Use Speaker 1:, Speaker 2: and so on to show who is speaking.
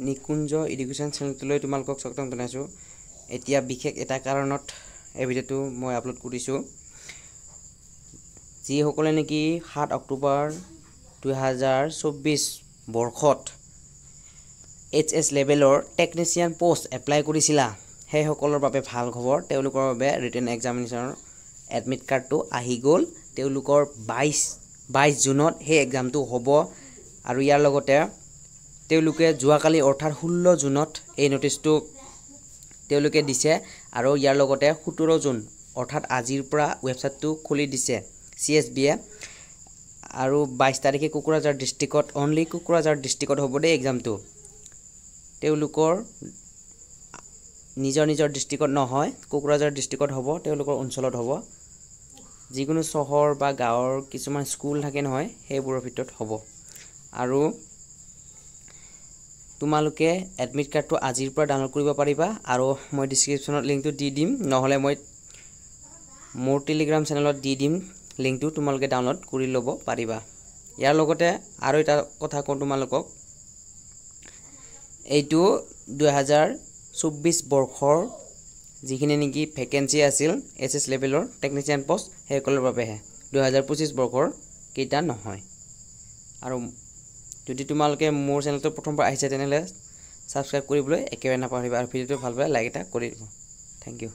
Speaker 1: নিকুঞ্জ education চেনেলটোলৈ তোমালোকক স্বাগতম জনাইছোঁ। এতিয়া বিশেষ এটা কাৰণত এই ভিডিঅ'টো মই আপলোড কৰিছোঁ। যিসকলে নেকি 7 অক্টোবৰ 2024 বৰ্ষত HS লেভেলৰ টেকনিচিয়ান পোষ্ট এপ্লাই কৰিছিলা, সেইসকলৰ বাবে ভাল খবৰ। তেওঁলোকৰ বাবে ৰিটেন এক্সামিনেশ্যনৰ এডমিট কাৰ্ডটো আহি গ'ল। তেওঁলোকৰ 22 জুনত সেই এক্সামটো হ'ব আৰু ইয়াৰ লগতে তেওঁলোকে যোৱাকালি অৰ্থাৎ 16 জুনত এই নটিচটো তেওঁলোকে দিছে আৰু ইয়াৰ লগতে 17 জুন অৰ্থাৎ আজিৰ পৰা ৱেবছাইটটো খুলি দিছে CSBয়ে আৰু 22 তাৰিখে কোকৰাঝাৰ ডিষ্ট্ৰিক্টত অনলি কোকৰাঝাৰ ডিষ্ট্ৰিক্টত হ'ব দেই এক্সামটো। তেওঁলোকৰ নিজৰ ডিষ্ট্ৰিক্টত নহয়, কোকৰাঝাৰ ডিষ্ট্ৰিক্টত হ'ব, তেওঁলোকৰ অঞ্চলত হ'ব। যিকোনো চহৰ বা গাঁৱৰ কিছুমান স্কুল থাকে নহয়, সেইবোৰৰ ভিতৰত হ'ব। আৰু তোমালোকে এডমিট কাৰ্ডটো আজিৰ পৰা ডাউনলোড কৰিব পাৰিবা আৰু মই ডিছক্ৰিপশ্যনত লিংকটো দি দিম, নহ'লে মই মোৰ টেলিগ্ৰাম চেনেলত দি দিম লিংকটো, তোমালোকে ডাউনলোড কৰি ল'ব পাৰিবা। ইয়াৰ লগতে আৰু এটা কথা কওঁ তোমালোকক, এইটো 2024 বৰ্ষৰ যিখিনি নেকি ভেকেঞ্চি আছিল SS লেভেলৰ টেকনিচিয়ান পোষ্ট, সেইসকলৰ বাবেহে, 2025 বৰ্ষৰ কেইটা নহয়। আৰু যদি তোমালোকে মোৰ চেনেলটো প্ৰথমবাৰ আহিছে তেনেহ'লে ছাবস্ক্ৰাইব কৰিবলৈ একেবাৰে নাপাহৰিবা আৰু ভিডিঅ'টো ভাল পালে লাইক এটা কৰি দিব। Thank U.